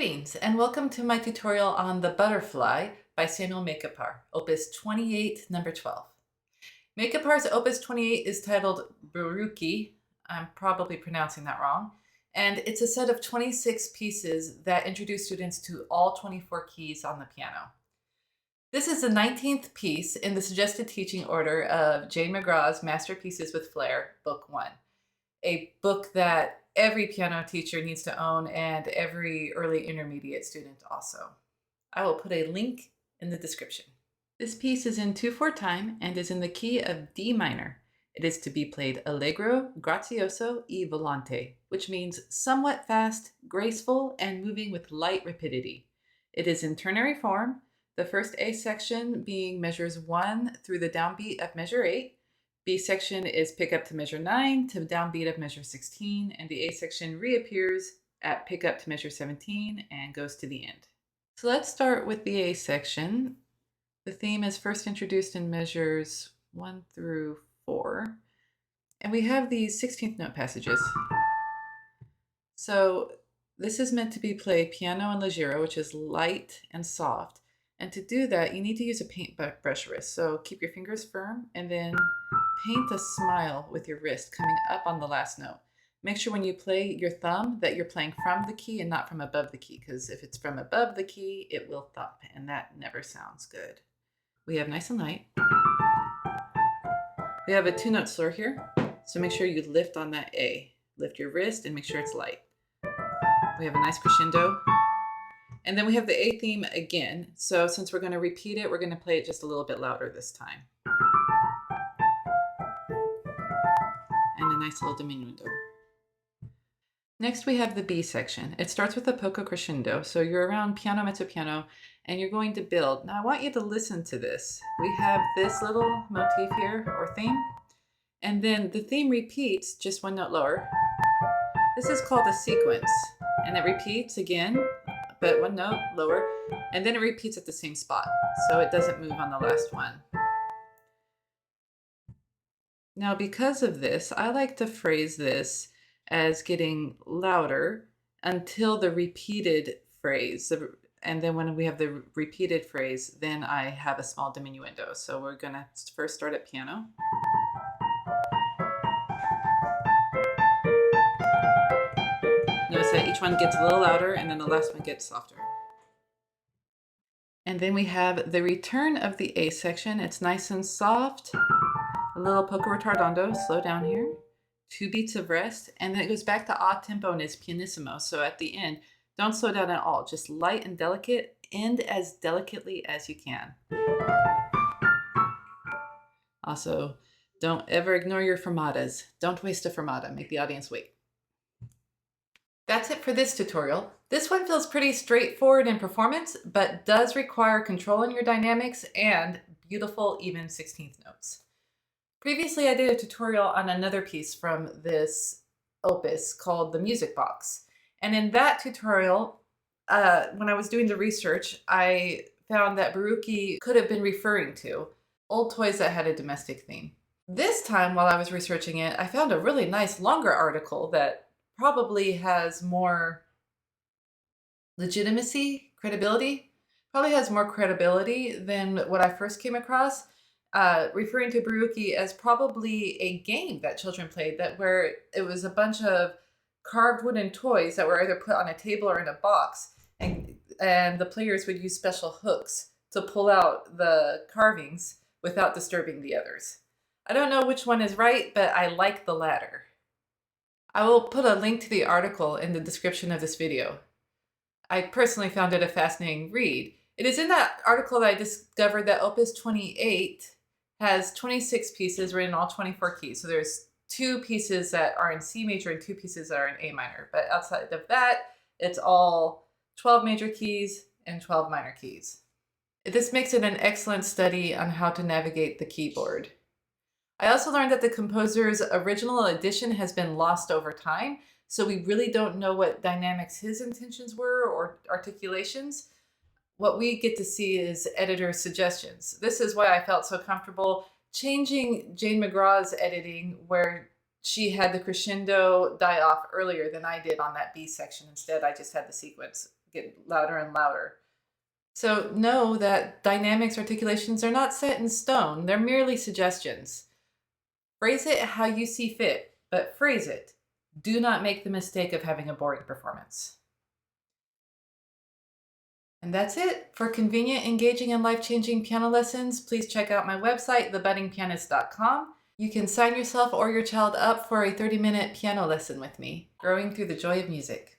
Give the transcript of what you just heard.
Greetings and welcome to my tutorial on The Butterfly by Samuel Maykapar, Opus 28, number 12. Maykapar's Opus 28 is titled Baruki, I'm probably pronouncing that wrong, and it's a set of 26 pieces that introduce students to all 24 keys on the piano. This is the 19th piece in the suggested teaching order of Jane Magrath's Masterpieces with Flair, Book 1, a book that every piano teacher needs to own and every early intermediate student also. I will put a link in the description. This piece is in 2/4 time and is in the key of D minor. It is to be played allegro, grazioso e volante, which means somewhat fast, graceful, and moving with light rapidity. It is in ternary form, the first A section being measures 1 through the downbeat of measure 8, B section is pick up to measure 9 to downbeat of measure 16, and the A section reappears at pick up to measure 17 and goes to the end. So let's start with the A section. The theme is first introduced in measures 1 through 4, and we have these 16th note passages. So this is meant to be played piano and leggero, which is light and soft. And to do that, you need to use a paintbrush wrist. So keep your fingers firm and then paint a smile with your wrist coming up on the last note. Make sure when you play your thumb that you're playing from the key and not from above the key, because if it's from above the key, it will thump, and that never sounds good. We have nice and light. We have a 2-note slur here, so make sure you lift on that A. Lift your wrist and make sure it's light. We have a nice crescendo. And then we have the A theme again. So since we're going to repeat it, we're going to play it just a little bit louder this time. And a nice little diminuendo. Next we have the B section. It starts with a poco crescendo. So you're around piano mezzo piano and you're going to build. Now I want you to listen to this. We have this little motif here, or theme. And then the theme repeats just 1 note lower. This is called a sequence. And it repeats again, but 1 note lower, and then it repeats at the same spot, so it doesn't move on the last one. Now, because of this, I like to phrase this as getting louder until the repeated phrase, and then when we have the repeated phrase, then I have a small diminuendo. So we're gonna first start at piano. Notice that each one gets a little louder and then the last one gets softer. And then we have the return of the A section. It's nice and soft. A little poco retardando, slow down here. 2 beats of rest, and then it goes back to a tempo and is pianissimo. So at the end, don't slow down at all. Just light and delicate. End as delicately as you can. Also, don't ever ignore your fermatas. Don't waste a fermata. Make the audience wait. That's it for this tutorial. This one feels pretty straightforward in performance, but does require controlling your dynamics and beautiful even 16th notes. Previously, I did a tutorial on another piece from this opus called The Music Box. And in that tutorial, when I was doing the research, I found that Baruki could have been referring to old toys that had a domestic theme. This time, while I was researching it, I found a really nice longer article that probably has more legitimacy, credibility, probably has more credibility than what I first came across, referring to Baruki as probably a game that children played, where it was a bunch of carved wooden toys that were either put on a table or in a box, and the players would use special hooks to pull out the carvings without disturbing the others. I don't know which one is right, but I like the latter. I will put a link to the article in the description of this video. I personally found it a fascinating read. It is in that article that I discovered that Opus 28 has 26 pieces written in all 24 keys. So there's 2 pieces that are in C major and 2 pieces that are in A minor. But outside of that, it's all 12 major keys and 12 minor keys. This makes it an excellent study on how to navigate the keyboard. I also learned that the composer's original edition has been lost over time, so we really don't know what dynamics his intentions were or articulations. What we get to see is editor's suggestions. This is why I felt so comfortable changing Jane Magrath's editing, where she had the crescendo die off earlier than I did on that B section. Instead, I just had the sequence get louder and louder. So know that dynamics articulations are not set in stone. They're merely suggestions. Phrase it how you see fit, but phrase it. Do not make the mistake of having a boring performance. And that's it. For convenient, engaging, and life-changing piano lessons, please check out my website, thebuddingpianist.com. You can sign yourself or your child up for a 30-minute piano lesson with me, growing through the joy of music.